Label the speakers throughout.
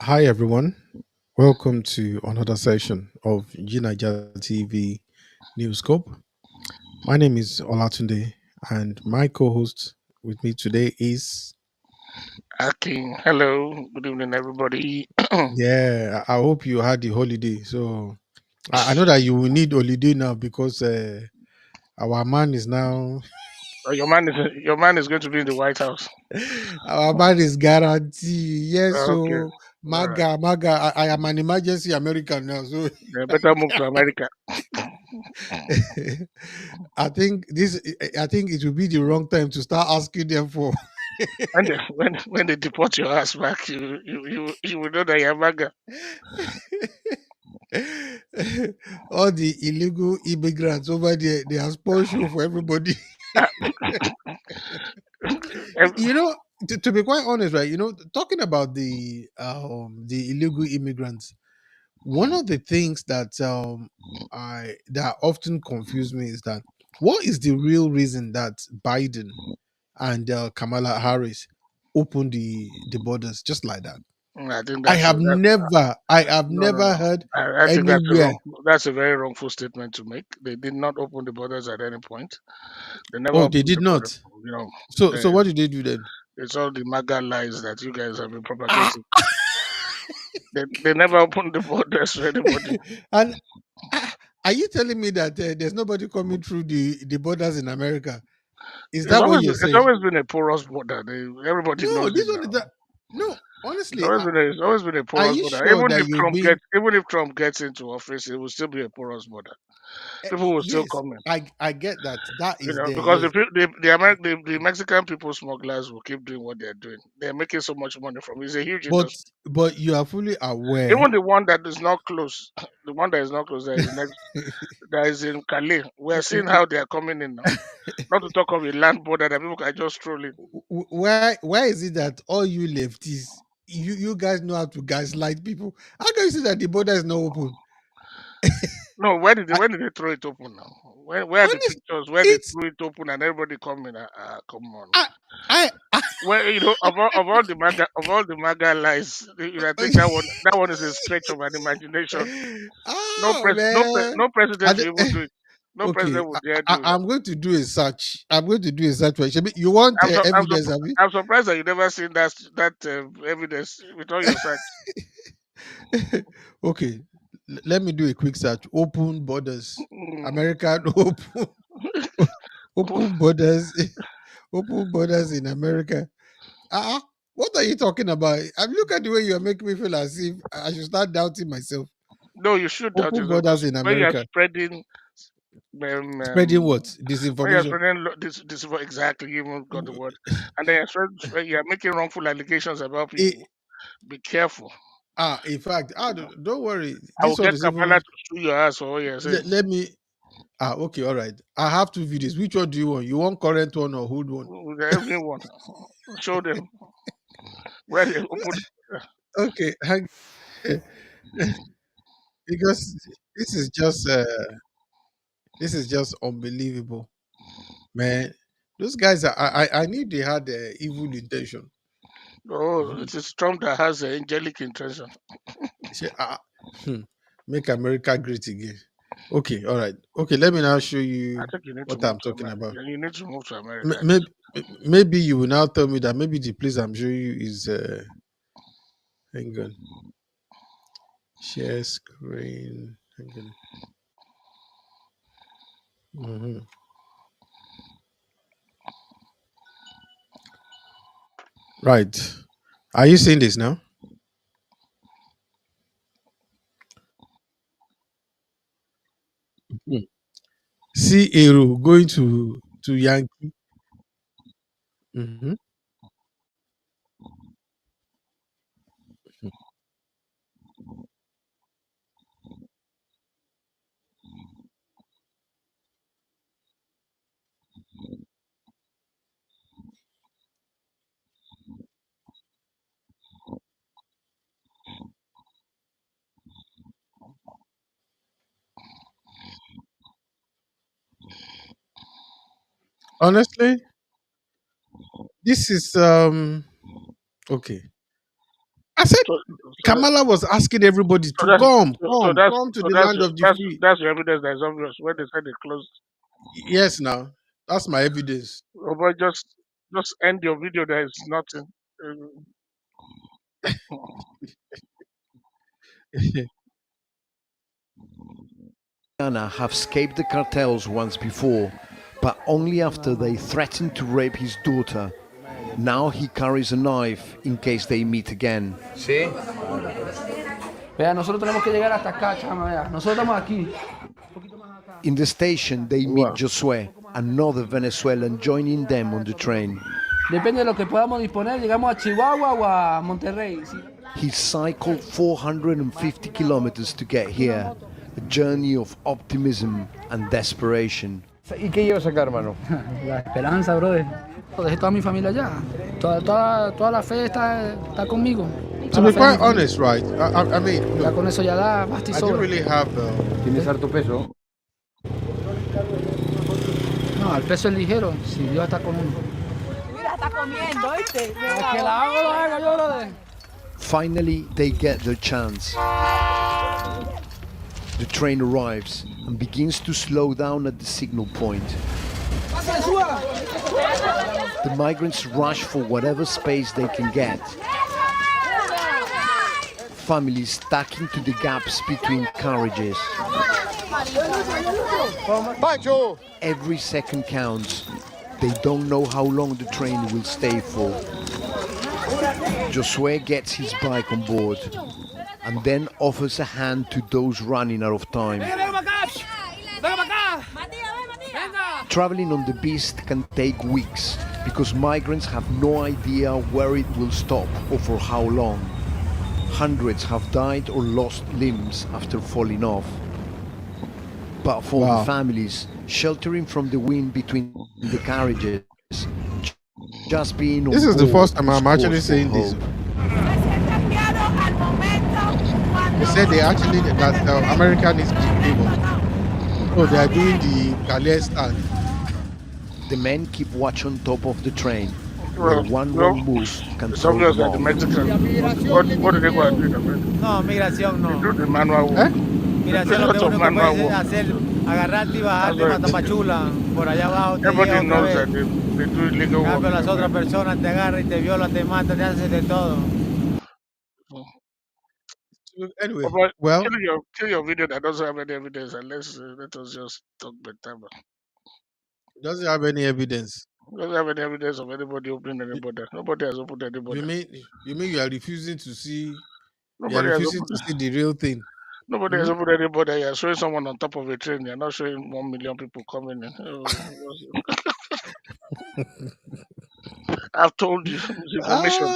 Speaker 1: Hi everyone, welcome to another session of G9ijaTV NewsScope. My name is Olatunde, and my co-host with me today is
Speaker 2: Aking, hello, good evening, everybody.
Speaker 1: yeah. I hope you had the holiday. So I know that you will need holiday now because our man is now
Speaker 2: Your man is going to be in the White House.
Speaker 1: our man is guaranteed. Yes,
Speaker 2: Okay,
Speaker 1: so
Speaker 2: all right.
Speaker 1: maga. I am an emergency American now, so
Speaker 2: They better move to America.
Speaker 1: I think it will be the wrong time to start asking them for
Speaker 2: When they deport your ass back, you will know that you're MAGA.
Speaker 1: all the illegal immigrants over there. They are sponsoring for everybody.
Speaker 2: Ah, ev-
Speaker 1: you know, to be quite honest, right? Talking about the illegal immigrants, one of the things that often confuse me is that what is the real reason that Biden and Kamala Harris opened the borders just like that?
Speaker 2: I think
Speaker 1: I
Speaker 2: that's
Speaker 1: have
Speaker 2: that.
Speaker 1: never, I have
Speaker 2: No, no,
Speaker 1: never
Speaker 2: no.
Speaker 1: heard
Speaker 2: I think that's a
Speaker 1: anywhere.
Speaker 2: wrong. That's a very wrongful statement to make. They did not open the borders at any point. They never
Speaker 1: Oh, they
Speaker 2: opened
Speaker 1: did
Speaker 2: the border.
Speaker 1: not.
Speaker 2: You know,
Speaker 1: So
Speaker 2: they,
Speaker 1: what did they do then?
Speaker 2: it's all the MAGA lies that you guys have been
Speaker 1: Ah,
Speaker 2: propagating. They never opened the borders to anybody.
Speaker 1: and ah, are you telling me that there's nobody coming through the borders in America? Is
Speaker 2: It's
Speaker 1: that what
Speaker 2: always
Speaker 1: you're
Speaker 2: it's
Speaker 1: saying?
Speaker 2: always been a porous border. Everybody
Speaker 1: No,
Speaker 2: knows it
Speaker 1: this one is
Speaker 2: now.
Speaker 1: that. No,
Speaker 2: It's
Speaker 1: honestly,
Speaker 2: always been a
Speaker 1: are
Speaker 2: porous
Speaker 1: you
Speaker 2: border.
Speaker 1: sure that you've been?
Speaker 2: Even if Trump gets into office, it will still be a porous border. People will still
Speaker 1: Yes,
Speaker 2: come in.
Speaker 1: I get that. That
Speaker 2: You
Speaker 1: is
Speaker 2: know,
Speaker 1: there.
Speaker 2: because
Speaker 1: Yes,
Speaker 2: the Mexican people smugglers will keep doing what they're doing. They're making so much money from it. It's a huge
Speaker 1: but
Speaker 2: industry.
Speaker 1: you are fully aware.
Speaker 2: Even the one that is not close, the one that is not close, that is in Calais. We're seeing how they are coming in now. Not to talk of a land border that people can just stroll in.
Speaker 1: Why is it that all you lefties, you guys know how to gaslight people? How can you say that the border is not open?
Speaker 2: No,
Speaker 1: I,
Speaker 2: when did they throw it open now? Where are the
Speaker 1: honest,
Speaker 2: pictures where they
Speaker 1: it's
Speaker 2: threw it open and everybody coming? Come on.
Speaker 1: I I
Speaker 2: Well, of all the MAGA lies, I think that one is a stretch of an imagination.
Speaker 1: oh man.
Speaker 2: No president
Speaker 1: And,
Speaker 2: will even do it. No
Speaker 1: okay,
Speaker 2: president would dare do that.
Speaker 1: I'm going to do a search. I'm going to do a search. Shebi, you want evidence, have you?
Speaker 2: I'm surprised that you never seen that evidence with all your search.
Speaker 1: Okay, let me do a quick search. Open borders,
Speaker 2: Mm.
Speaker 1: American open open borders, open borders in America. Ah, what are you talking about? I mean, look at the way you are making me feel as if I should start doubting myself.
Speaker 2: No, you should doubt
Speaker 1: Open
Speaker 2: yourself
Speaker 1: borders
Speaker 2: because
Speaker 1: in America,
Speaker 2: um,
Speaker 1: spreading what
Speaker 2: when you're
Speaker 1: disinformation.
Speaker 2: spreading this is what exactly you even got the word, and then you're making wrongful allegations about
Speaker 1: Eh,
Speaker 2: people. Be careful.
Speaker 1: in fact,
Speaker 2: You know,
Speaker 1: don't worry.
Speaker 2: I will
Speaker 1: This one
Speaker 2: get
Speaker 1: is
Speaker 2: Kamala
Speaker 1: even.
Speaker 2: to sue your ass for what you're saying.
Speaker 1: Let me. Okay, all right. I have two videos. Which one do you want? You want current one or old one?
Speaker 2: With everyone, show them where they open.
Speaker 1: Okay, because this is just this is just unbelievable, man. Those guys, I knew they had evil intention.
Speaker 2: Oh,
Speaker 1: Mhm.
Speaker 2: it is Trump that has angelic intention.
Speaker 1: Say, hmm, make America great again. Okay, all right. Okay, let me now show
Speaker 2: I
Speaker 1: you
Speaker 2: think you need to
Speaker 1: what
Speaker 2: move
Speaker 1: I'm
Speaker 2: to
Speaker 1: talking
Speaker 2: America.
Speaker 1: about.
Speaker 2: You need to move to America.
Speaker 1: Maybe, maybe you will now tell me that maybe the place I'm showing you is. Hang on, share screen. Hang on. Mhm. Right. Are you seeing this now? Hmm. See Aero going to Yankee. Mhm. Honestly, this is okay. I said
Speaker 2: So, so,
Speaker 1: Kamala was asking everybody
Speaker 2: so
Speaker 1: to
Speaker 2: that's
Speaker 1: come,
Speaker 2: so
Speaker 1: come,
Speaker 2: that's
Speaker 1: come to
Speaker 2: so
Speaker 1: the
Speaker 2: that's
Speaker 1: land of the
Speaker 2: that's
Speaker 1: free.
Speaker 2: that's your evidence that is obvious when they said they closed.
Speaker 1: Yes, now that's my evidence.
Speaker 2: Oh, but just end your video. There is nothing. Uh,
Speaker 3: Anna have escaped the cartels once before, but only after they threatened to rape his daughter. Now he carries a knife in case they meet again.
Speaker 4: Sí. Vea, nosotros tenemos que llegar hasta acá, chama, vea. Nosotros estamos aquí.
Speaker 3: In the station, they meet
Speaker 1: Wow.
Speaker 3: Josue, another Venezuelan, joining them on the train.
Speaker 4: Depende de lo que podamos disponer, llegamos a Chihuahua o a Monterrey.
Speaker 3: He cycled 450 kilometers to get here, a journey of optimism and desperation.
Speaker 5: ¿Y qué llevas acá, hermano?
Speaker 4: La esperanza, brother. Dejé toda mi familia allá. Toda la fe está conmigo.
Speaker 1: To
Speaker 4: Toda la
Speaker 1: be
Speaker 4: fe en
Speaker 1: quite
Speaker 4: mi familia.
Speaker 1: honest, right? I mean,
Speaker 4: Ya
Speaker 1: look,
Speaker 4: con eso ya da, basta y
Speaker 1: I didn't
Speaker 4: sobra.
Speaker 1: really have.
Speaker 5: Tienes harto peso.
Speaker 4: No, el peso es ligero, si Dios está con uno.
Speaker 6: Mira, está comiendo, ¿viste?
Speaker 4: Que la hago yo, brother.
Speaker 3: Finally, they get their chance. The train arrives and begins to slow down at the signal point. The migrants rush for whatever space they can get. Families stacking to the gaps between carriages.
Speaker 5: ¡Pancho!
Speaker 3: Every second counts. They don't know how long the train will stay for. Josue gets his bike on board and then offers a hand to those running out of time. Traveling on the beast can take weeks because migrants have no idea where it will stop or for how long. Hundreds have died or lost limbs after falling off. But for
Speaker 1: Wow.
Speaker 3: the families sheltering from the wind between the carriages, just being on
Speaker 1: This is the
Speaker 3: board
Speaker 1: first time
Speaker 3: is
Speaker 1: I'm actually
Speaker 3: cause for
Speaker 1: saying this.
Speaker 3: hope.
Speaker 1: They said they actually that America needs to give up. So they are doing the Calais stand.
Speaker 3: The men keep watch on top of the train, where
Speaker 2: well,
Speaker 3: one
Speaker 2: well,
Speaker 3: wrong move can
Speaker 2: it's
Speaker 3: throw
Speaker 2: obvious
Speaker 3: them
Speaker 2: that the
Speaker 3: off.
Speaker 2: Mexicans. What do they go and do in America?
Speaker 7: No, migración
Speaker 2: They
Speaker 7: no.
Speaker 2: do the manual
Speaker 1: Eh?
Speaker 2: work.
Speaker 7: Migración
Speaker 2: There's
Speaker 7: lo que
Speaker 2: lots of
Speaker 7: uno que
Speaker 2: manual
Speaker 7: puede
Speaker 2: work.
Speaker 7: hacer, agarrarte y bajarte
Speaker 2: That's right.
Speaker 7: Matapachula. Por allá abajo te
Speaker 2: Everybody
Speaker 7: llega otra
Speaker 2: knows
Speaker 7: vez.
Speaker 2: that they do illegal
Speaker 7: En
Speaker 2: work.
Speaker 7: cambio las otras personas te agarran y te violan, te matan, te hacen de todo.
Speaker 1: Anyway,
Speaker 2: But
Speaker 1: well,
Speaker 2: kill your video that doesn't have any evidence and let us just talk better.
Speaker 1: doesn't have any evidence.
Speaker 2: Doesn't have any evidence of anybody opening anybody. Nobody has opened anybody.
Speaker 1: You mean you are refusing to see
Speaker 2: Nobody has opened.
Speaker 1: the real thing?
Speaker 2: Nobody has
Speaker 1: Hmm?
Speaker 2: opened anybody. You're showing someone on top of a train. You're not showing 1 million people coming in. I've told you this information.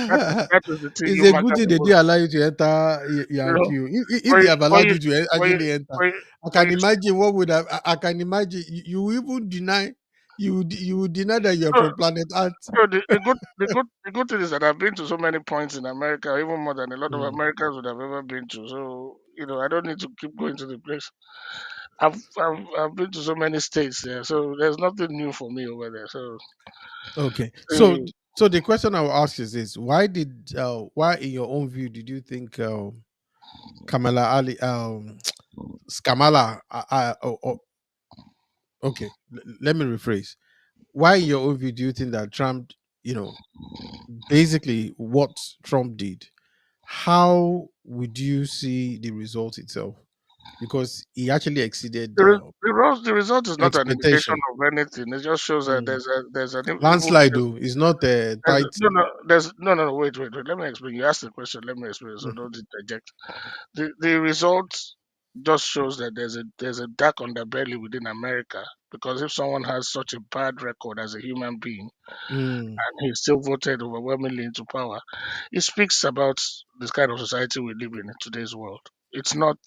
Speaker 1: Ah,
Speaker 2: That is the thing
Speaker 1: it's
Speaker 2: you
Speaker 1: a good
Speaker 2: matter
Speaker 1: thing
Speaker 2: the
Speaker 1: they
Speaker 2: most.
Speaker 1: did allow you to enter
Speaker 2: You
Speaker 1: your
Speaker 2: know,
Speaker 1: queue. If
Speaker 2: when
Speaker 1: they
Speaker 2: you,
Speaker 1: have
Speaker 2: when
Speaker 1: allowed
Speaker 2: you,
Speaker 1: you to
Speaker 2: when you,
Speaker 1: actually enter,
Speaker 2: when you,
Speaker 1: I
Speaker 2: when
Speaker 1: can
Speaker 2: you
Speaker 1: imagine what would have. I can imagine you will even deny. You would deny that you're
Speaker 2: no,
Speaker 1: from planet Earth.
Speaker 2: no, the good thing is that I've been to so many points in America, even more than a lot of
Speaker 1: Hmm.
Speaker 2: Americans would have ever been to. So I don't need to keep going to the place. I've been to so many states there, so there's nothing new for me over there. So
Speaker 1: Okay,
Speaker 2: uh,
Speaker 1: so the question I will ask is this: why, in your own view, did you think Kamala Ali, Skamala, okay, let me rephrase. Why, in your own view, do you think that Trump, you know, basically what Trump did, how would you see the result itself? Because he actually exceeded
Speaker 2: the result is not an indication
Speaker 1: expectation.
Speaker 2: of anything. It just shows that
Speaker 1: Mm.
Speaker 2: there's an evil.
Speaker 1: Landslide, though, is not tight.
Speaker 2: No, wait. Let me explain. You asked the question. Let me explain. So don't interject. The results just shows that there's a dark underbelly within America, because if someone has such a bad record as a human being
Speaker 1: Mm.
Speaker 2: and he still voted overwhelmingly into power, it speaks about this kind of society we live in today's world. It's not.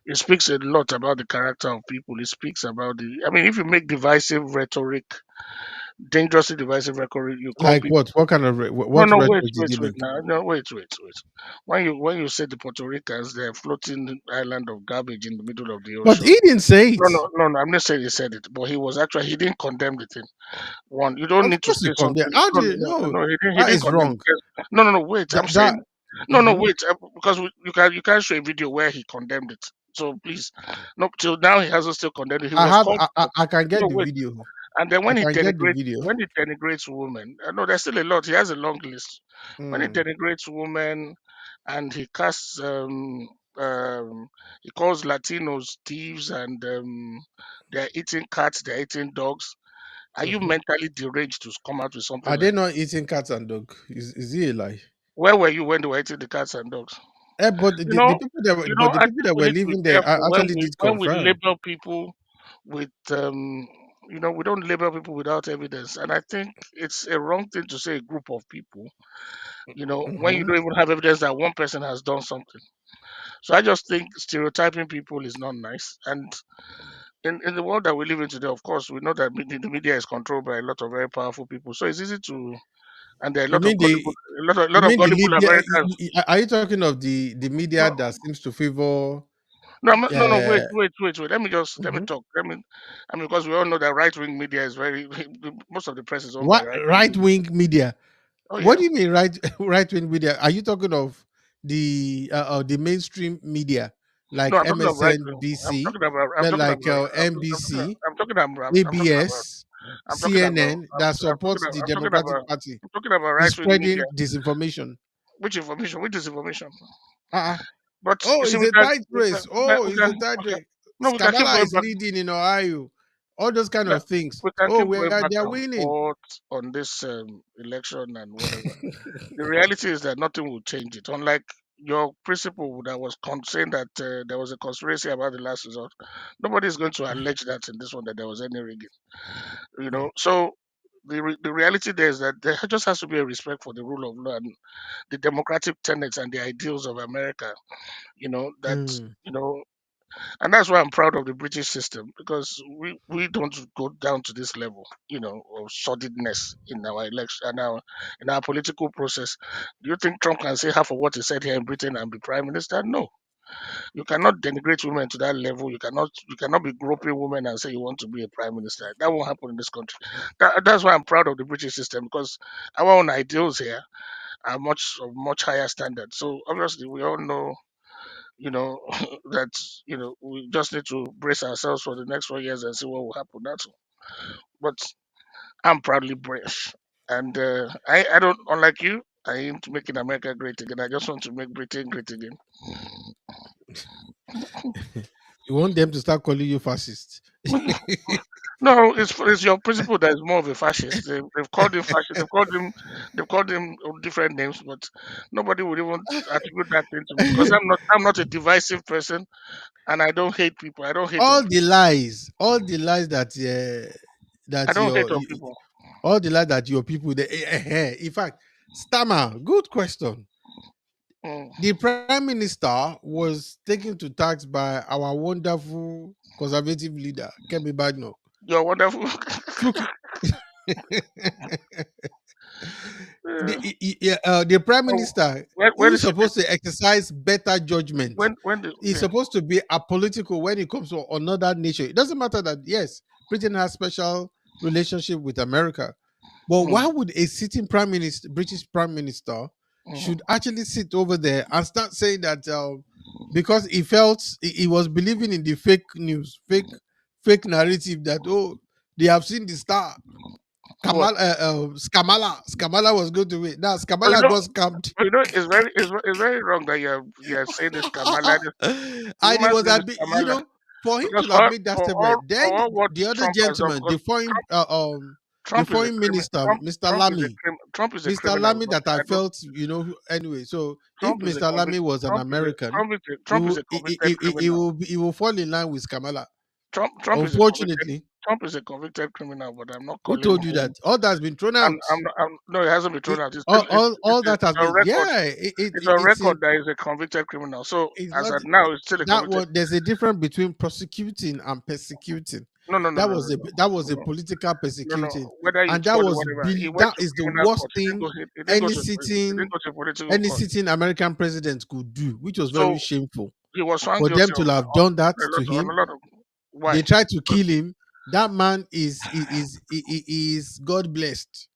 Speaker 2: It speaks a lot about the character of people. It speaks about the. I mean, if you make divisive rhetoric, dangerously divisive rhetoric, you call
Speaker 1: Like
Speaker 2: people.
Speaker 1: what? What kind of
Speaker 2: No,
Speaker 1: what
Speaker 2: no,
Speaker 1: rhetoric did he
Speaker 2: wait.
Speaker 1: make?
Speaker 2: Now, no, wait. When you say the Puerto Ricans, they're floating island of garbage in the middle of the
Speaker 1: But
Speaker 2: ocean.
Speaker 1: he didn't say it.
Speaker 2: No. I'm not saying he said it, but he didn't condemn the thing. One, you don't
Speaker 1: Of
Speaker 2: need to
Speaker 1: course, he
Speaker 2: say
Speaker 1: condemned.
Speaker 2: something.
Speaker 1: How
Speaker 2: No,
Speaker 1: did no?
Speaker 2: he didn't. He
Speaker 1: That
Speaker 2: didn't
Speaker 1: is
Speaker 2: condemn.
Speaker 1: wrong.
Speaker 2: No. Wait, I'm
Speaker 1: That
Speaker 2: saying no.
Speaker 1: mhm.
Speaker 2: Wait, because you can't show a video where he condemned it. So please, no. Till now he hasn't still condemned it. He
Speaker 1: I
Speaker 2: was
Speaker 1: have
Speaker 2: called.
Speaker 1: I can get
Speaker 2: No,
Speaker 1: the
Speaker 2: wait.
Speaker 1: video.
Speaker 2: And then
Speaker 1: I can get the video.
Speaker 2: when he denigrates women, no, there's still a lot. He has a long list. When he
Speaker 1: Mm.
Speaker 2: denigrates women, and he calls Latinos thieves, and they're eating cats, they're eating dogs. Are you
Speaker 1: Mhm.
Speaker 2: mentally deranged to come out with something
Speaker 1: Are they
Speaker 2: like that?
Speaker 1: not eating cats and dog? Is it a lie?
Speaker 2: Where were you when they were eating the cats and dogs?
Speaker 1: But
Speaker 2: You know,
Speaker 1: the
Speaker 2: I
Speaker 1: people
Speaker 2: think
Speaker 1: that
Speaker 2: we
Speaker 1: were
Speaker 2: need to be
Speaker 1: living there
Speaker 2: careful
Speaker 1: actually did
Speaker 2: when we
Speaker 1: confirm.
Speaker 2: label people with we don't label people without evidence, and I think it's a wrong thing to say a group of people. When you
Speaker 1: Mhm.
Speaker 2: don't even have evidence that one person has done something. So I just think stereotyping people is not nice. And in the world that we live in today, of course, we know that the media is controlled by a lot of very powerful people. So it's easy to, and there are a
Speaker 1: You
Speaker 2: lot of
Speaker 1: mean
Speaker 2: gullible,
Speaker 1: the
Speaker 2: a
Speaker 1: you
Speaker 2: lot of
Speaker 1: mean the
Speaker 2: gullible
Speaker 1: media?
Speaker 2: Americans.
Speaker 1: Are you talking of the media
Speaker 2: No,
Speaker 1: that seems to favor
Speaker 2: no, no.
Speaker 1: uh,
Speaker 2: Wait. Let me
Speaker 1: mhm.
Speaker 2: talk. Because we all know that right wing media is very. Most of the press is owned by right wing
Speaker 1: Right
Speaker 2: media.
Speaker 1: wing media?
Speaker 2: Oh
Speaker 1: What
Speaker 2: yeah.
Speaker 1: do you mean right wing media? Are you talking of the mainstream media
Speaker 2: No,
Speaker 1: like
Speaker 2: I'm talking about right wing. I'm
Speaker 1: MSNBC,
Speaker 2: talking about. I'm
Speaker 1: but
Speaker 2: talking
Speaker 1: like
Speaker 2: about.
Speaker 1: NBC,
Speaker 2: I'm talking about.
Speaker 1: ABS,
Speaker 2: I'm talking about.
Speaker 1: CNN that supports the
Speaker 2: I'm talking about.
Speaker 1: Democratic Party
Speaker 2: I'm talking about
Speaker 1: is
Speaker 2: right wing media.
Speaker 1: spreading disinformation?
Speaker 2: Which information? Which disinformation?
Speaker 1: Uh-uh.
Speaker 2: But
Speaker 1: Oh,
Speaker 2: you see,
Speaker 1: it's a tight race. Oh,
Speaker 2: we
Speaker 1: it's
Speaker 2: can,
Speaker 1: a tight
Speaker 2: okay.
Speaker 1: race.
Speaker 2: No, we can keep
Speaker 1: Kamala
Speaker 2: going
Speaker 1: is
Speaker 2: back.
Speaker 1: leading in Ohio. All those kind
Speaker 2: Yeah,
Speaker 1: of things.
Speaker 2: we can
Speaker 1: Oh,
Speaker 2: keep going back
Speaker 1: they're
Speaker 2: and
Speaker 1: winning.
Speaker 2: forth on this election and whatever. The reality is that nothing will change it. Unlike your principle that was saying that there was a conspiracy about the last result, nobody is going to allege that in this one that there was any rigging. So the reality there is that there just has to be a respect for the rule of law and the democratic tenets and the ideals of America. That
Speaker 1: Mm.
Speaker 2: you know and that's why I'm proud of the British system, because we don't go down to this level, of sordidness in our election and in our political process. Do you think Trump can say half of what he said here in Britain and be prime minister? No. You cannot denigrate women to that level. You cannot be groping women and say you want to be a prime minister. That won't happen in this country. That's why I'm proud of the British system, because our own ideals here are much higher standards. So obviously we all know you know, that we just need to brace ourselves for the next 4 years and see what will happen. That's all. But I'm proudly British, and I don't, unlike you, I ain't making America great again. I just want to make Britain great again.
Speaker 1: You want them to start calling you fascist.
Speaker 2: No, it's your principle that is more of a fascist. They've called him fascist. They've called him different names, but nobody would even attribute that thing to me, because I'm not a divisive person, and I don't hate people. I don't hate on people.
Speaker 1: All the lies
Speaker 2: I
Speaker 1: that
Speaker 2: don't hate on people.
Speaker 1: all the lies that your people in fact, Stammer, good question.
Speaker 2: Mm.
Speaker 1: The prime minister was taken to tax by our wonderful conservative leader, Kemi Badno.
Speaker 2: You're wonderful.
Speaker 1: Took
Speaker 2: Yeah.
Speaker 1: the prime
Speaker 2: Oh,
Speaker 1: minister
Speaker 2: when
Speaker 1: who's
Speaker 2: is it?
Speaker 1: supposed to exercise better judgment
Speaker 2: When the
Speaker 1: is
Speaker 2: okay.
Speaker 1: supposed to be apolitical when it comes to another nation. It doesn't matter that yes, Britain has special relationship with America, but
Speaker 2: Mm,
Speaker 1: why would a sitting prime minister, British prime minister,
Speaker 2: mhm.
Speaker 1: should actually sit over there and start saying that because he felt he was believing in the fake news, fake narrative that they have seen the star.
Speaker 2: What?
Speaker 1: Skamala was going to win. Now
Speaker 2: But
Speaker 1: Skamala got scammed.
Speaker 2: it's very wrong that you're saying this Kamala. The
Speaker 1: And it
Speaker 2: woman's
Speaker 1: was
Speaker 2: name is
Speaker 1: you
Speaker 2: Kamala,
Speaker 1: know, for him
Speaker 2: because
Speaker 1: to have made that statement,
Speaker 2: for
Speaker 1: then
Speaker 2: all what
Speaker 1: the other
Speaker 2: Trump has done,
Speaker 1: gentleman,
Speaker 2: because
Speaker 1: the
Speaker 2: Trump is a
Speaker 1: foreign
Speaker 2: criminal.
Speaker 1: minister, Mr. Lamy,
Speaker 2: Trump is a
Speaker 1: Mr.
Speaker 2: criminal.
Speaker 1: Lamy,
Speaker 2: But
Speaker 1: that I
Speaker 2: I don't.
Speaker 1: felt, anyway. So if
Speaker 2: Trump is a
Speaker 1: Mr.
Speaker 2: convict.
Speaker 1: Lamy was an American,
Speaker 2: Trump is a convicted criminal.
Speaker 1: he will fall in line with Kamala.
Speaker 2: Trump is a convicted.
Speaker 1: Unfortunately,
Speaker 2: Trump is a convicted criminal, but I'm not
Speaker 1: who
Speaker 2: calling
Speaker 1: told you
Speaker 2: him.
Speaker 1: that? All that's been thrown out.
Speaker 2: No, it hasn't been thrown
Speaker 1: It,
Speaker 2: out. It's still
Speaker 1: all that
Speaker 2: it's
Speaker 1: has
Speaker 2: on
Speaker 1: been,
Speaker 2: record.
Speaker 1: yeah.
Speaker 2: It's on record that he's a convicted criminal. So
Speaker 1: It's
Speaker 2: as
Speaker 1: not
Speaker 2: at now, it's still a
Speaker 1: that
Speaker 2: convicted.
Speaker 1: one. There's a difference between prosecuting and persecuting.
Speaker 2: No, no, no, no, no,
Speaker 1: That was a
Speaker 2: no,
Speaker 1: political
Speaker 2: no, no.
Speaker 1: persecuting,
Speaker 2: Whether you
Speaker 1: and that
Speaker 2: call it
Speaker 1: was
Speaker 2: whatever, he went
Speaker 1: that
Speaker 2: to
Speaker 1: is the
Speaker 2: criminal
Speaker 1: worst
Speaker 2: court.
Speaker 1: thing
Speaker 2: He didn't go
Speaker 1: any
Speaker 2: to. He didn't
Speaker 1: sitting
Speaker 2: go to political court.
Speaker 1: American president could do, which was very
Speaker 2: So
Speaker 1: shameful
Speaker 2: he was found
Speaker 1: for them
Speaker 2: guilty
Speaker 1: to have done that to
Speaker 2: a
Speaker 1: him.
Speaker 2: lot of.
Speaker 1: They
Speaker 2: Why?
Speaker 1: tried to
Speaker 2: Because
Speaker 1: kill him. That man is God blessed.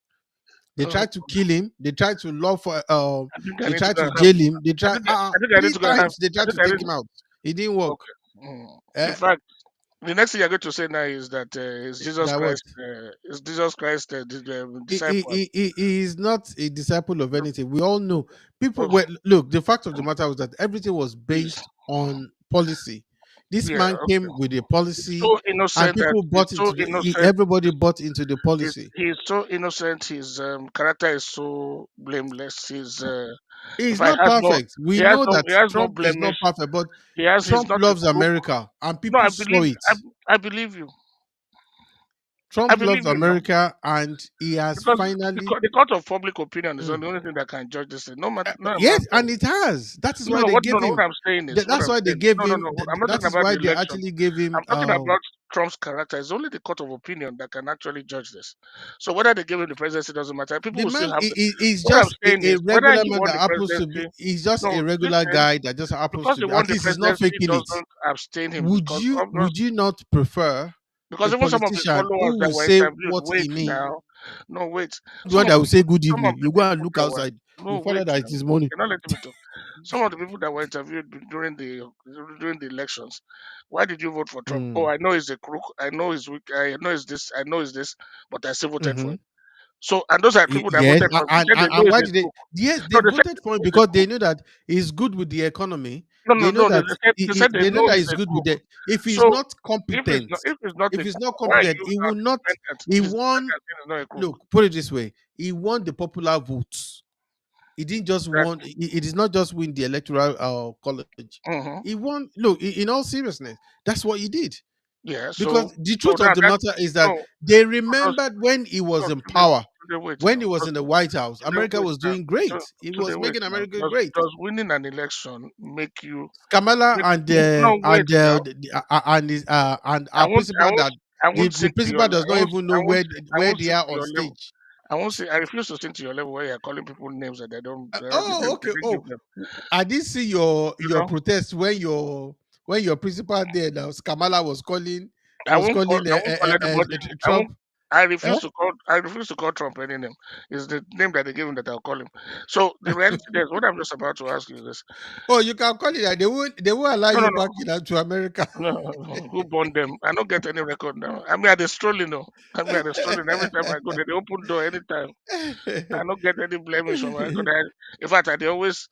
Speaker 1: They tried to kill him. They tried to law for
Speaker 2: I think I
Speaker 1: they
Speaker 2: need to
Speaker 1: tried
Speaker 2: go
Speaker 1: to
Speaker 2: and have.
Speaker 1: jail him. They
Speaker 2: I
Speaker 1: tried
Speaker 2: think I think I need
Speaker 1: three
Speaker 2: to go and have.
Speaker 1: times. They
Speaker 2: I
Speaker 1: tried
Speaker 2: think
Speaker 1: to
Speaker 2: I
Speaker 1: take
Speaker 2: need.
Speaker 1: him out. It didn't work.
Speaker 2: Okay. In
Speaker 1: Eh,
Speaker 2: fact, the next thing you're going to say now is that
Speaker 1: that what?
Speaker 2: Is Jesus Christ the disciple.
Speaker 1: He is not a disciple of anything. We all know. People
Speaker 2: Oh,
Speaker 1: were look. The fact of the matter was that everything was
Speaker 2: please.
Speaker 1: based on policy. This
Speaker 2: Yeah.
Speaker 1: man
Speaker 2: Okay.
Speaker 1: came with a
Speaker 2: He's
Speaker 1: policy,
Speaker 2: so
Speaker 1: and
Speaker 2: innocent that
Speaker 1: people
Speaker 2: he's
Speaker 1: bought
Speaker 2: so
Speaker 1: into
Speaker 2: innocent.
Speaker 1: everybody bought into the policy.
Speaker 2: He's so innocent. His character is so blameless. In
Speaker 1: He's
Speaker 2: fact,
Speaker 1: not perfect. We know that
Speaker 2: he has no
Speaker 1: Trump is not
Speaker 2: blemish.
Speaker 1: perfect, but
Speaker 2: He's
Speaker 1: Trump
Speaker 2: not a
Speaker 1: loves
Speaker 2: crook.
Speaker 1: America, and
Speaker 2: No,
Speaker 1: people saw it.
Speaker 2: I believe you. I
Speaker 1: Trump
Speaker 2: believe
Speaker 1: loves
Speaker 2: you now.
Speaker 1: America, and he has
Speaker 2: Because
Speaker 1: finally.
Speaker 2: the court of public opinion is
Speaker 1: Mm.
Speaker 2: the only thing that can judge this thing. No matter, no
Speaker 1: Yes,
Speaker 2: amount of.
Speaker 1: and it has. That is
Speaker 2: No,
Speaker 1: why
Speaker 2: no,
Speaker 1: they
Speaker 2: no,
Speaker 1: gave
Speaker 2: no. What
Speaker 1: him.
Speaker 2: I'm saying is, what
Speaker 1: That's
Speaker 2: I'm
Speaker 1: why they
Speaker 2: saying.
Speaker 1: gave
Speaker 2: No, no,
Speaker 1: him.
Speaker 2: no. I'm not
Speaker 1: That
Speaker 2: talking
Speaker 1: is
Speaker 2: about
Speaker 1: why
Speaker 2: the
Speaker 1: they
Speaker 2: election.
Speaker 1: actually gave him.
Speaker 2: I'm talking about Trump's character. It's only the court of opinion that can actually judge this. So whether they give him the presidency doesn't matter. People
Speaker 1: The
Speaker 2: will still
Speaker 1: man
Speaker 2: have to.
Speaker 1: is
Speaker 2: What I'm
Speaker 1: just
Speaker 2: saying
Speaker 1: a
Speaker 2: is, whether
Speaker 1: regular
Speaker 2: he
Speaker 1: man
Speaker 2: won
Speaker 1: that
Speaker 2: the
Speaker 1: happens to be.
Speaker 2: presidency,
Speaker 1: He's just
Speaker 2: no,
Speaker 1: a regular
Speaker 2: listen,
Speaker 1: guy that just happens
Speaker 2: because
Speaker 1: to
Speaker 2: he
Speaker 1: be.
Speaker 2: won
Speaker 1: At
Speaker 2: the
Speaker 1: least he's not
Speaker 2: presidency
Speaker 1: faking it.
Speaker 2: doesn't abstain him because obvious.
Speaker 1: Would you not prefer a
Speaker 2: Because even some of his
Speaker 1: politician
Speaker 2: followers
Speaker 1: who
Speaker 2: that
Speaker 1: will
Speaker 2: were
Speaker 1: say
Speaker 2: interviewed,
Speaker 1: what
Speaker 2: wait
Speaker 1: he means?
Speaker 2: now, no wait,
Speaker 1: The one that will say good
Speaker 2: some of
Speaker 1: evening.
Speaker 2: the
Speaker 1: You go and
Speaker 2: people
Speaker 1: look
Speaker 2: that were
Speaker 1: outside. You
Speaker 2: no
Speaker 1: find
Speaker 2: wait
Speaker 1: out that it
Speaker 2: now,
Speaker 1: is morning.
Speaker 2: you're not letting me talk. Some of the people that were interviewed during the elections, why did you vote for Trump? Oh,
Speaker 1: Mm.
Speaker 2: I know he's a crook. I know he's weak. I know he's this. I know he's this. But I still voted for
Speaker 1: Mm-hmm.
Speaker 2: him. So, and those are people that
Speaker 1: Yes,
Speaker 2: voted for him. They said they know
Speaker 1: and
Speaker 2: he's
Speaker 1: why
Speaker 2: a
Speaker 1: did they?
Speaker 2: crook.
Speaker 1: Yes, they
Speaker 2: No, they said
Speaker 1: voted
Speaker 2: they
Speaker 1: for him
Speaker 2: know he's a
Speaker 1: because they
Speaker 2: crook.
Speaker 1: know that he's good with the economy.
Speaker 2: No, no,
Speaker 1: They know
Speaker 2: no.
Speaker 1: that
Speaker 2: They said they
Speaker 1: they know
Speaker 2: know
Speaker 1: that
Speaker 2: he's
Speaker 1: he's
Speaker 2: a
Speaker 1: good with
Speaker 2: crook.
Speaker 1: the. If he's
Speaker 2: So
Speaker 1: not competent,
Speaker 2: if it's not
Speaker 1: if
Speaker 2: a
Speaker 1: he's
Speaker 2: crook,
Speaker 1: not
Speaker 2: why are
Speaker 1: competent,
Speaker 2: you
Speaker 1: he
Speaker 2: now
Speaker 1: will not.
Speaker 2: defendant?
Speaker 1: He
Speaker 2: If it's
Speaker 1: won.
Speaker 2: defendant, he's not a crook.
Speaker 1: Look, put it this way: he won the popular votes. He didn't just won.
Speaker 2: Exactly.
Speaker 1: It is not just win the electoral college.
Speaker 2: Mm-hmm.
Speaker 1: He won. Look, in all seriousness, that's what he did.
Speaker 2: Yeah.
Speaker 1: Because the
Speaker 2: So
Speaker 1: truth
Speaker 2: now
Speaker 1: of the
Speaker 2: that
Speaker 1: matter is
Speaker 2: no,
Speaker 1: that they
Speaker 2: no,
Speaker 1: remembered when he was in
Speaker 2: today,
Speaker 1: power,
Speaker 2: wait
Speaker 1: when he
Speaker 2: now.
Speaker 1: was in the White House,
Speaker 2: Today
Speaker 1: America
Speaker 2: wait
Speaker 1: was
Speaker 2: now.
Speaker 1: doing great.
Speaker 2: To-
Speaker 1: He
Speaker 2: Today
Speaker 1: was
Speaker 2: wait
Speaker 1: making
Speaker 2: now.
Speaker 1: America great.
Speaker 2: Does winning an election make you
Speaker 1: Kamala
Speaker 2: make no wait now?
Speaker 1: and
Speaker 2: I
Speaker 1: our
Speaker 2: won't I
Speaker 1: principal
Speaker 2: won't
Speaker 1: that
Speaker 2: I won't
Speaker 1: the
Speaker 2: sing to your
Speaker 1: principal does not even know
Speaker 2: I
Speaker 1: where
Speaker 2: won't
Speaker 1: they
Speaker 2: sing
Speaker 1: are
Speaker 2: to
Speaker 1: on
Speaker 2: your level.
Speaker 1: stage.
Speaker 2: I won't say I refuse to sing to your level where you're calling people names that
Speaker 1: Oh,
Speaker 2: they
Speaker 1: okay.
Speaker 2: didn't
Speaker 1: Oh,
Speaker 2: give them.
Speaker 1: I did see
Speaker 2: You
Speaker 1: your
Speaker 2: know?
Speaker 1: protest when your principal there now Kamala
Speaker 2: I won't call anybody. I
Speaker 1: Trump.
Speaker 2: won't.
Speaker 1: Eh?
Speaker 2: I refuse to call Trump any name. It's the name that they gave him that I'll call him. So the reality is, what I'm just about to ask you is this:
Speaker 1: Oh, you can call it that. They won't allow
Speaker 2: no, no,
Speaker 1: you
Speaker 2: no,
Speaker 1: back to America.
Speaker 2: no, no, no. Who born them? I don't get any record now. I mean, I they strolling no. I mean, I they strolling every time I go there. They open door anytime. I don't get any blemish from my God. In fact, they always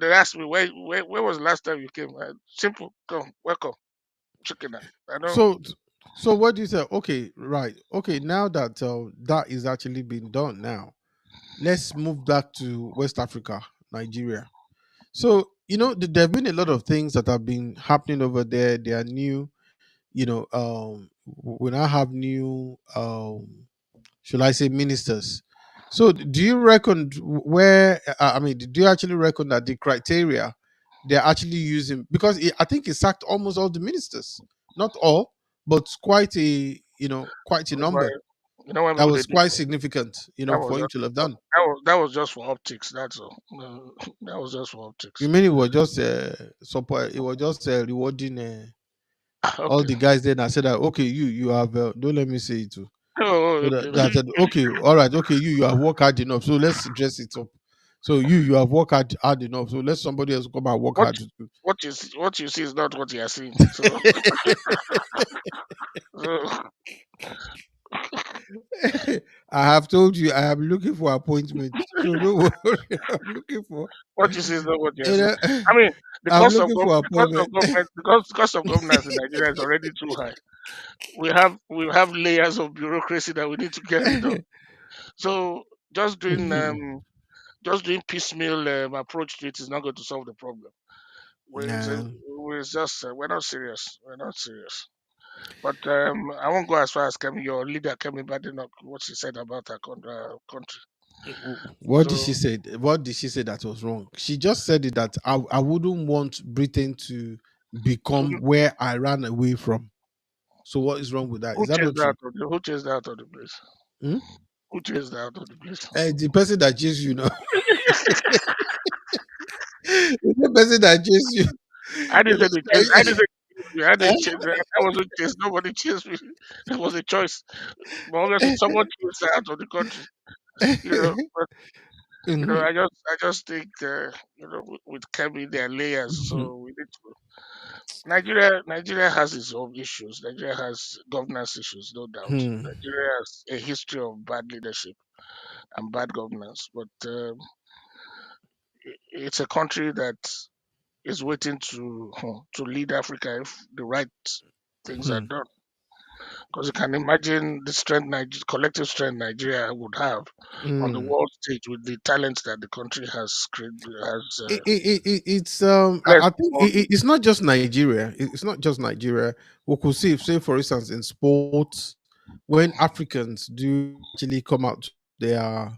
Speaker 2: they ask me where was the last time you came? Simple, come, welcome, chicken. I don't.
Speaker 1: so so what do you say? Okay, right. Okay, now that that is actually being done now, let's move back to West Africa, Nigeria. So, there have been a lot of things that have been happening over there. They are new, we now have new, should I say, ministers. So, do you reckon I mean, do you actually reckon that the criteria they're actually using, because I think it sacked almost all the ministers, not all, but quite quite a number
Speaker 2: You know when
Speaker 1: that
Speaker 2: people
Speaker 1: was
Speaker 2: they do
Speaker 1: quite significant,
Speaker 2: that was
Speaker 1: for him
Speaker 2: just
Speaker 1: to have done.
Speaker 2: that was just for optics. That's all. That was just for
Speaker 1: You
Speaker 2: optics.
Speaker 1: mean it was just support? It was just rewarding all
Speaker 2: Okay.
Speaker 1: the guys then. I said that okay, you have don't let me say it too.
Speaker 2: Oh,
Speaker 1: So
Speaker 2: okay.
Speaker 1: that I said okay, all right, okay, you have worked hard enough. So let's dress it up. So you have worked hard enough. So let somebody else come and work
Speaker 2: What
Speaker 1: hard too.
Speaker 2: what you see is not what you are seeing. So, so
Speaker 1: I have told you I am looking for appointment. So don't worry, I'm looking for.
Speaker 2: what you see is not what you are
Speaker 1: You
Speaker 2: seeing.
Speaker 1: know,
Speaker 2: I mean,
Speaker 1: I'm looking for appointment.
Speaker 2: the cost of governance in Nigeria is already too high. We have layers of bureaucracy that we need to get rid of. So just doing um just doing piecemeal approach to it is not going to solve the problem.
Speaker 1: Nah.
Speaker 2: We're not serious. We're not serious. But I won't go as far as your leader Kemi Badenoch, what she said about her country.
Speaker 1: What did she
Speaker 2: So
Speaker 1: say? What did she say that was wrong? She just said it that I wouldn't want Britain to become
Speaker 2: who
Speaker 1: where I ran away from. So what is wrong with that? Is that not true?
Speaker 2: who chased her out of the place?
Speaker 1: Hmm?
Speaker 2: Who chased her out of the place?
Speaker 1: The person that chased you know. The person that chased you.
Speaker 2: I didn't say
Speaker 1: The
Speaker 2: they chased. I didn't
Speaker 1: person
Speaker 2: say they chased me. I
Speaker 1: that-
Speaker 2: didn't chase. I wasn't chased. Nobody chased me. It was a choice. But obviously, someone chased her out of the country. You know, but
Speaker 1: Mhm,
Speaker 2: I just think with Kemi there are layers,
Speaker 1: mhm,
Speaker 2: so we need to. Nigeria has its own issues. Nigeria has governance issues, no doubt.
Speaker 1: hmm,
Speaker 2: Nigeria has a history of bad leadership and bad governance, but it's a country that is waiting to lead Africa if the right things are
Speaker 1: hmm,
Speaker 2: done. Because you can imagine the strength, collective strength Nigeria would have on the
Speaker 1: hmm.
Speaker 2: world stage with the talents that the country has
Speaker 1: I
Speaker 2: blessed
Speaker 1: think
Speaker 2: all the.
Speaker 1: it's not just Nigeria. It's not just Nigeria. We could see, say, for instance, in sports, when Africans do actually come out to their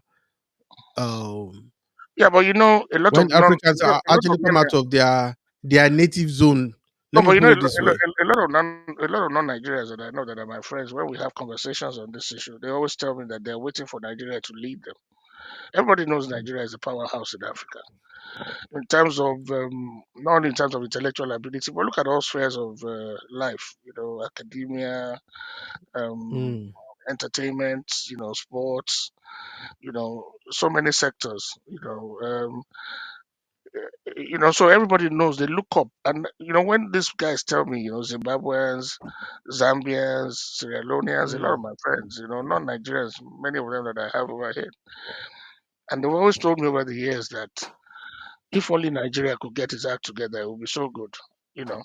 Speaker 1: um,
Speaker 2: Yeah, but
Speaker 1: when Africans
Speaker 2: a lot,
Speaker 1: are
Speaker 2: a lot
Speaker 1: actually
Speaker 2: of
Speaker 1: come out of their native zone.
Speaker 2: no,
Speaker 1: Let
Speaker 2: but
Speaker 1: me put it this way.
Speaker 2: a lot of non-Nigerians that I know that are my friends. When we have conversations on this issue, they always tell me that they're waiting for Nigeria to lead them. Everybody knows Nigeria is a powerhouse in Africa in terms of not only in terms of intellectual ability, but look at all spheres of life. Academia, um,
Speaker 1: Mm,
Speaker 2: entertainment, sports. So many sectors. So everybody knows. They look up, and when these guys tell me, Zimbabweans, Zambians, Sierra Leoneans, a lot of
Speaker 1: mm.
Speaker 2: my friends, not Nigerians, many of them that I have over here, and they've always told me over the years that if only Nigeria could get its act together, it would be so good. You know,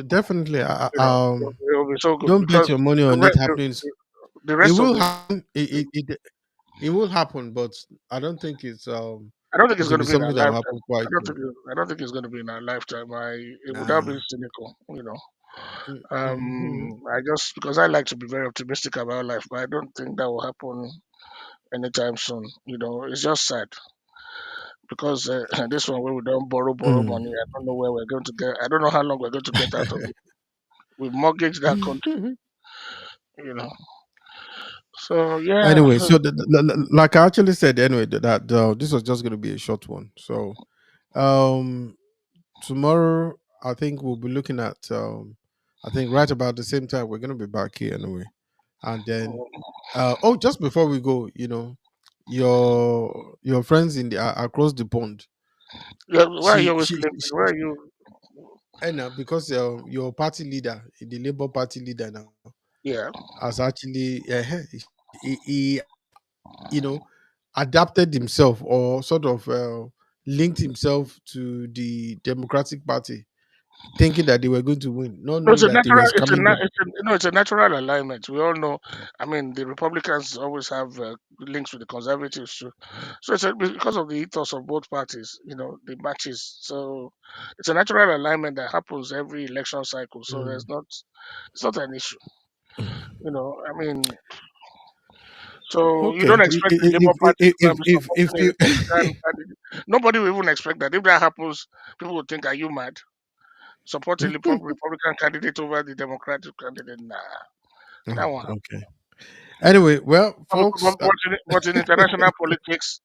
Speaker 1: Definitely.
Speaker 2: it would be so good
Speaker 1: Don't bet
Speaker 2: because
Speaker 1: your money
Speaker 2: the,
Speaker 1: on it
Speaker 2: re-
Speaker 1: happening.
Speaker 2: the
Speaker 1: It
Speaker 2: rest of
Speaker 1: will
Speaker 2: the,
Speaker 1: happen. It will happen, but I don't think
Speaker 2: I don't think it's
Speaker 1: it will
Speaker 2: going
Speaker 1: be
Speaker 2: to be in our
Speaker 1: something that will
Speaker 2: lifetime.
Speaker 1: happen quite soon.
Speaker 2: I don't think it's going to be in our lifetime. It would not
Speaker 1: Nah.
Speaker 2: be cynical.
Speaker 1: Mm-hmm.
Speaker 2: I just because I like to be very optimistic about life, but I don't think that will happen anytime soon. It's just sad because this one where we don't borrow money. I don't know where we're going to get. I don't know how long we're going to get out of it. We mortgaged that country. You know. So yeah.
Speaker 1: Anyway, so like I actually said, anyway, that this was just going to be a short one. So um, tomorrow I think we'll be looking at I think right about the same time we're going to be back here anyway, and then just before we go, your friends in the across the pond,
Speaker 2: Yeah. Why are you
Speaker 1: she
Speaker 2: always
Speaker 1: she,
Speaker 2: claiming?
Speaker 1: she,
Speaker 2: Why are you?
Speaker 1: and because your party leader, the Labour Party leader now,
Speaker 2: Yeah.
Speaker 1: has actually he you know adapted himself or sort of linked himself to the Democratic Party, thinking that they were going to win, not
Speaker 2: No, it's
Speaker 1: knowing
Speaker 2: a
Speaker 1: that they were
Speaker 2: natural. It's a,
Speaker 1: scamming
Speaker 2: na-
Speaker 1: them.
Speaker 2: it's a no. It's a natural alignment. We all know. I mean, the Republicans always have links with the Conservatives too. So it's because of the ethos of both parties. The matches. So it's a natural alignment that happens every election cycle. So
Speaker 1: Mm.
Speaker 2: it's not an issue. I mean, so you
Speaker 1: Okay,
Speaker 2: don't expect the Labour Party to go and be
Speaker 1: if
Speaker 2: supporting a
Speaker 1: you
Speaker 2: Republican candidate. Nobody will even expect that. If that happens, people will think, "Are you mad? Support a Republican candidate over the Democratic candidate?" Nah, that one.
Speaker 1: okay. Anyway, well, folks,
Speaker 2: But in international politics,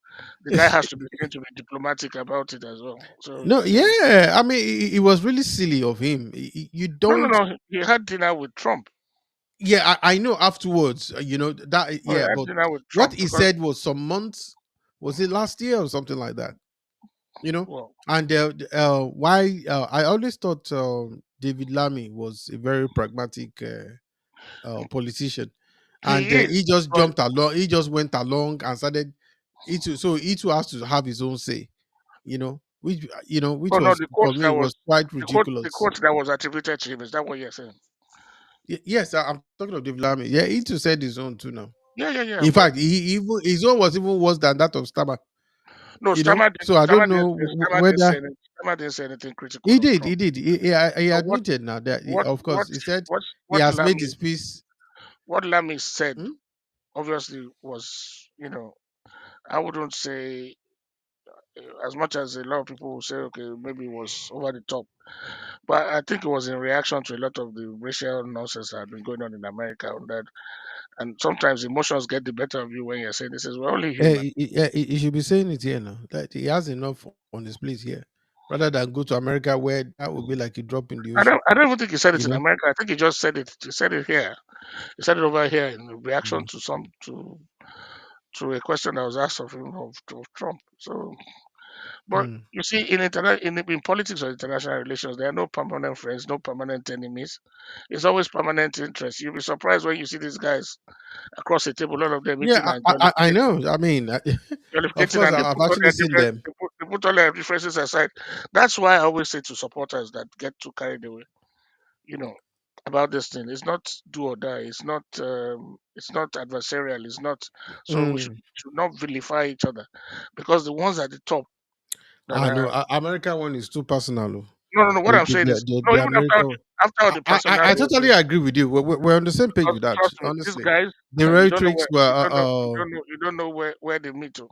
Speaker 2: the guy has to be seen to be diplomatic about it as well. So
Speaker 1: no,
Speaker 2: I mean,
Speaker 1: yeah, I mean, it was really silly of him. You
Speaker 2: no, no,
Speaker 1: don't,
Speaker 2: no. He had dinner with Trump.
Speaker 1: yeah, I know afterwards, that,
Speaker 2: No, he
Speaker 1: yeah,
Speaker 2: had
Speaker 1: but
Speaker 2: dinner with
Speaker 1: what
Speaker 2: Trump
Speaker 1: he
Speaker 2: because,
Speaker 1: said was some months, was it last year or something like that? you know
Speaker 2: well,
Speaker 1: and why I always thought David Lamy was a very pragmatic politician, and
Speaker 2: he is.
Speaker 1: he just
Speaker 2: But
Speaker 1: jumped along, he just went along and started he too has to have his own say, which
Speaker 2: oh no,
Speaker 1: was for me was quite
Speaker 2: the
Speaker 1: ridiculous.
Speaker 2: quote that was attributed to him. Is that what you're saying?
Speaker 1: Yes, I'm talking of David Lamy. Yeah, he too said his own too now.
Speaker 2: Yeah, yeah, yeah.
Speaker 1: In
Speaker 2: But
Speaker 1: fact, he even his own was even worse than that of Stammer.
Speaker 2: no,
Speaker 1: So I don't know whether
Speaker 2: Stammer didn't say anything critical
Speaker 1: he
Speaker 2: of
Speaker 1: did.
Speaker 2: Trump.
Speaker 1: He did. He
Speaker 2: So
Speaker 1: admitted now that, of course, he said he
Speaker 2: what
Speaker 1: has made
Speaker 2: Lamy
Speaker 1: his peace.
Speaker 2: what Lamy said
Speaker 1: Hmm?
Speaker 2: obviously was, I wouldn't say as much as a lot of people will say, okay, maybe it was over the top. But I think it was in reaction to a lot of the racial nonsense that had been going on in America on that. And sometimes emotions get the better of you when you're saying this is we're only human.
Speaker 1: He should be saying it here now. That he has enough on his plate here, rather than go to America where that would be like a drop in the ocean.
Speaker 2: I don't even think he said it
Speaker 1: You
Speaker 2: in
Speaker 1: know.
Speaker 2: America. I think he just said it. He said it here. He said it over here in reaction
Speaker 1: Mm.
Speaker 2: to some to to a question that was asked of him of Trump. So, but
Speaker 1: Mm.
Speaker 2: you see, in politics or international relations, there are no permanent friends, no permanent enemies. It's always permanent interest. You'll be surprised when you see these guys across the table, all of them
Speaker 1: Yeah,
Speaker 2: eating and
Speaker 1: I
Speaker 2: jollificating,
Speaker 1: know. I mean, of
Speaker 2: jollificating,
Speaker 1: course,
Speaker 2: and they
Speaker 1: I've
Speaker 2: put all
Speaker 1: actually
Speaker 2: their
Speaker 1: seen
Speaker 2: different,
Speaker 1: them.
Speaker 2: they put all their differences aside. That's why I always say to supporters that get too carried away, you know, about this thing. It's not do or die. It's not adversarial. It's not. So we
Speaker 1: Mm.
Speaker 2: should not vilify each other, because the ones at the top that
Speaker 1: I know.
Speaker 2: are
Speaker 1: American one is too personal. Oh.
Speaker 2: no. What I'm saying is no.
Speaker 1: The
Speaker 2: Even
Speaker 1: American.
Speaker 2: after all the
Speaker 1: I
Speaker 2: personality,
Speaker 1: totally agree with you. We're on the same page with that.
Speaker 2: trust me, these
Speaker 1: Honestly,
Speaker 2: guys,
Speaker 1: the
Speaker 2: you don't know
Speaker 1: rhetorics
Speaker 2: where
Speaker 1: were
Speaker 2: where they meet to.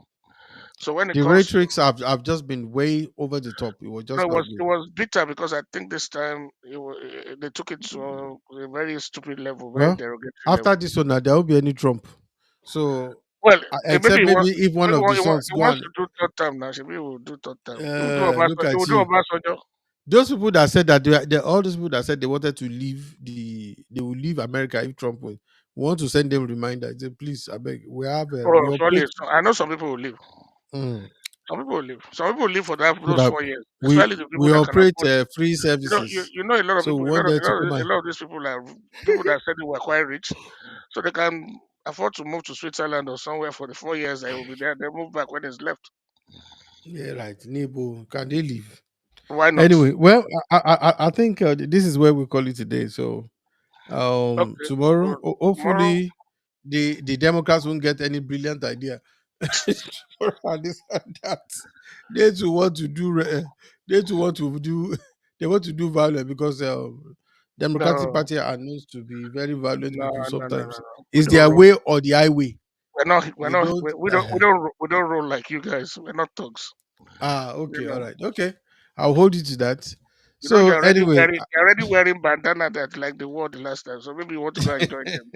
Speaker 2: So when it
Speaker 1: the
Speaker 2: comes to
Speaker 1: rhetorics have just been way over the top. It was
Speaker 2: no,
Speaker 1: just not
Speaker 2: it
Speaker 1: good.
Speaker 2: was bitter because I think this time they took it to a very stupid level, very
Speaker 1: Well,
Speaker 2: derogatory
Speaker 1: after
Speaker 2: level.
Speaker 1: this one, now there won't be any Trump. So,
Speaker 2: Well,
Speaker 1: except maybe if one
Speaker 2: maybe
Speaker 1: of the
Speaker 2: he
Speaker 1: sons go
Speaker 2: wants
Speaker 1: on,
Speaker 2: to do third term now. Maybe he will do third term.
Speaker 1: look
Speaker 2: He
Speaker 1: at
Speaker 2: will do
Speaker 1: you.
Speaker 2: Obasanjo.
Speaker 1: Those people that said that all those people that said they wanted to leave they will leave America if Trump wins. We want to send them reminders. Say, please, I beg. We have we
Speaker 2: Oh,
Speaker 1: operate.
Speaker 2: surely, I know some people will leave.
Speaker 1: Mm,
Speaker 2: Some people will leave. Some people will leave for
Speaker 1: so
Speaker 2: those
Speaker 1: that
Speaker 2: 4 years, especially the people
Speaker 1: we
Speaker 2: that can
Speaker 1: operate
Speaker 2: afford it.
Speaker 1: free services.
Speaker 2: You know, a lot of
Speaker 1: So we
Speaker 2: people,
Speaker 1: want them to come
Speaker 2: a
Speaker 1: and
Speaker 2: lot of these people are people that said they were quite rich, so they can afford to move to Switzerland or somewhere for the 4 years they will be there. They move back when it's left.
Speaker 1: yeah, right. Nebo, can they leave?
Speaker 2: Why not?
Speaker 1: Anyway, well, I think this is where we call it today. So
Speaker 2: Okay.
Speaker 1: tomorrow,
Speaker 2: So tomorrow,
Speaker 1: hopefully the Democrats won't get any brilliant idea and this and that. They to want to do they to want to do they want to do violence because Democratic
Speaker 2: no,
Speaker 1: Party are known to be very violent people sometimes.
Speaker 2: no. We
Speaker 1: It's
Speaker 2: don't
Speaker 1: their
Speaker 2: roll.
Speaker 1: way or the highway.
Speaker 2: We're
Speaker 1: They
Speaker 2: not.
Speaker 1: don't
Speaker 2: We don't roll like you guys. We're not thugs. You
Speaker 1: okay, all
Speaker 2: know.
Speaker 1: right. Okay. I'll hold you to that.
Speaker 2: You know,
Speaker 1: So anyway,
Speaker 2: you're already wearing bandana that like the war the last time. So maybe you want to go and join them.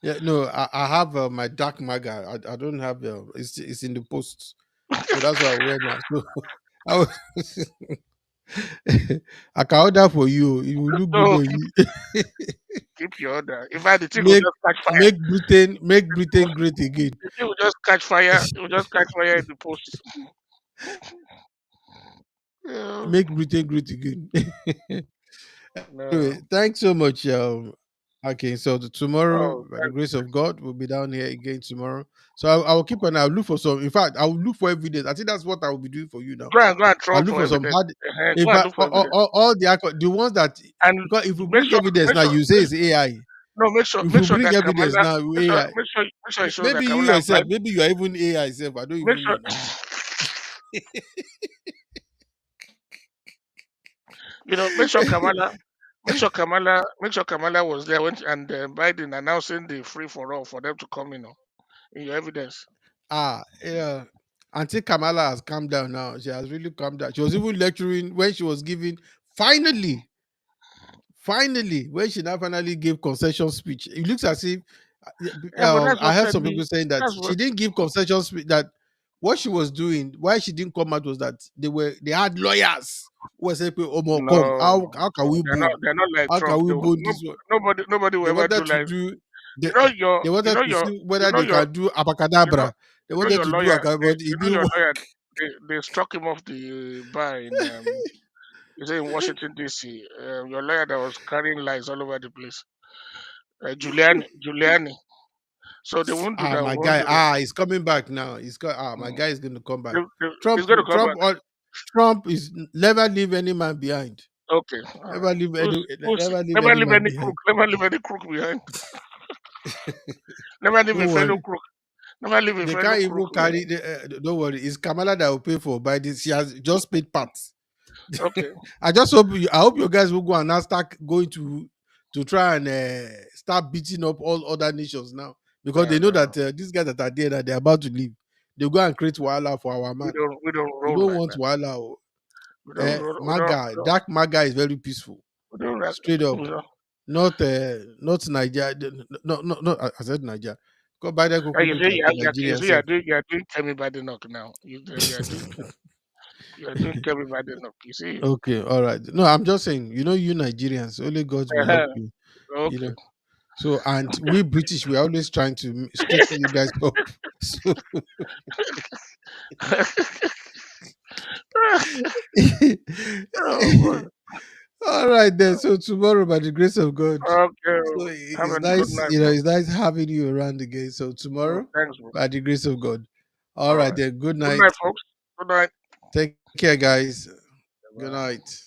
Speaker 1: yeah, no, I have my dark maga. I don't have it's in the post, so that's what I wear now. So I, will- I can order for you. It will look good
Speaker 2: So
Speaker 1: on you.
Speaker 2: keep your order. In fact, the thing will
Speaker 1: make
Speaker 2: just catch fire.
Speaker 1: Make Britain great again.
Speaker 2: The thing will just catch fire. It will just catch fire in the post. Yeah.
Speaker 1: Make Britain great again.
Speaker 2: No.
Speaker 1: Anyway, thanks so much. Okay, so tomorrow,
Speaker 2: Oh,
Speaker 1: by the grace of God, we'll be down here again tomorrow. So I will keep an eye. I'll look for some. In fact, I will look for evidence. I think that's what I will be doing for you now.
Speaker 2: go and
Speaker 1: I'll
Speaker 2: troll
Speaker 1: look
Speaker 2: for
Speaker 1: for some
Speaker 2: evidence.
Speaker 1: hard.
Speaker 2: Go
Speaker 1: In
Speaker 2: and
Speaker 1: fact,
Speaker 2: look for evidence.
Speaker 1: all the ones that
Speaker 2: And
Speaker 1: because if you bring evidence
Speaker 2: make
Speaker 1: now,
Speaker 2: sure,
Speaker 1: you say it's AI.
Speaker 2: no,
Speaker 1: If
Speaker 2: make
Speaker 1: you
Speaker 2: sure
Speaker 1: bring
Speaker 2: that
Speaker 1: evidence
Speaker 2: Kamala,
Speaker 1: now, AI.
Speaker 2: make sure it shows that
Speaker 1: Maybe you
Speaker 2: Kamala
Speaker 1: yourself,
Speaker 2: bribed.
Speaker 1: maybe you are even AI self. I don't
Speaker 2: Make
Speaker 1: even
Speaker 2: sure,
Speaker 1: know now.
Speaker 2: Make sure Kamala was there when and Biden announcing the free for all for them to come in your evidence.
Speaker 1: Yeah. Auntie Kamala has calmed down now. She has really calmed down. She was even lecturing when she was giving finally, when she now finally gave concession speech. It looks as if
Speaker 2: Yeah, but that's
Speaker 1: I
Speaker 2: what
Speaker 1: heard
Speaker 2: said
Speaker 1: some
Speaker 2: me.
Speaker 1: people saying that
Speaker 2: That's
Speaker 1: she
Speaker 2: what
Speaker 1: didn't give concession speech. That what she was doing, why she didn't come out was that they had lawyers who were saying, "Oh, more come, how can we bone?
Speaker 2: they're not like
Speaker 1: How can
Speaker 2: Trump.
Speaker 1: we bone this one?"
Speaker 2: Nobody will
Speaker 1: They
Speaker 2: ever do
Speaker 1: wanted to
Speaker 2: like
Speaker 1: do they, they
Speaker 2: you
Speaker 1: wanted
Speaker 2: know
Speaker 1: to
Speaker 2: your
Speaker 1: see
Speaker 2: you
Speaker 1: whether
Speaker 2: know
Speaker 1: they
Speaker 2: your
Speaker 1: can do
Speaker 2: you know
Speaker 1: abacadabra. They
Speaker 2: you know
Speaker 1: wanted
Speaker 2: your
Speaker 1: to do
Speaker 2: lawyer.
Speaker 1: but it
Speaker 2: You know
Speaker 1: didn't
Speaker 2: your
Speaker 1: work.
Speaker 2: lawyer. They struck him off the bar in you say in Washington D.C. Your lawyer that was carrying lies all over the place. Giuliani. So they won't do that.
Speaker 1: My
Speaker 2: Won't
Speaker 1: guy.
Speaker 2: do that.
Speaker 1: He's coming back now. My
Speaker 2: Mm.
Speaker 1: guy is going to come back.
Speaker 2: He's going to come back.
Speaker 1: Trump is never leave any man behind.
Speaker 2: Okay. All right. We'll see.
Speaker 1: Never leave any man behind.
Speaker 2: Never leave any crook behind. Never leave a
Speaker 1: Don't
Speaker 2: fellow
Speaker 1: worry.
Speaker 2: crook. Never leave a
Speaker 1: They
Speaker 2: fellow
Speaker 1: can't
Speaker 2: crook
Speaker 1: even carry. Don't worry. It's Kamala that will pay for. By this, she has just paid parts.
Speaker 2: Okay.
Speaker 1: I hope you guys will go and now start going to try and start beating up all other nations now because they know
Speaker 2: No.
Speaker 1: that these guys that are there that they're about to leave, they go and create wahala for our man.
Speaker 2: We don't
Speaker 1: We
Speaker 2: roll
Speaker 1: don't
Speaker 2: like
Speaker 1: want
Speaker 2: that.
Speaker 1: wahala. Oh.
Speaker 2: We don't roll.
Speaker 1: Maga, dark Maga is very peaceful,
Speaker 2: We don't like.
Speaker 1: straight up.
Speaker 2: We don't.
Speaker 1: Not Nigeria. No. I said Nigeria. Because Biden
Speaker 2: And
Speaker 1: could look like a
Speaker 2: you
Speaker 1: Nigerian
Speaker 2: say
Speaker 1: self.
Speaker 2: you are doing Kemi by the knock now. You are doing Kemi by the knock. You see.
Speaker 1: Okay, all right. No, I'm just saying. You Nigerians, only God will help you. You
Speaker 2: Okay.
Speaker 1: know. So, and we British, we're always trying to straighten you guys up. So,
Speaker 2: Oh boy.
Speaker 1: all right then. So tomorrow, by the grace of God.
Speaker 2: Okay.
Speaker 1: So
Speaker 2: Have
Speaker 1: it's
Speaker 2: a good
Speaker 1: nice,
Speaker 2: night,
Speaker 1: you know,
Speaker 2: bro.
Speaker 1: it's nice having you around again. So tomorrow,
Speaker 2: Thanks, bro.
Speaker 1: by the grace of God. All
Speaker 2: All
Speaker 1: right
Speaker 2: right.
Speaker 1: then. Good
Speaker 2: Good
Speaker 1: night.
Speaker 2: night, folks. Good night.
Speaker 1: Take care, guys. Good
Speaker 2: Bye.
Speaker 1: night.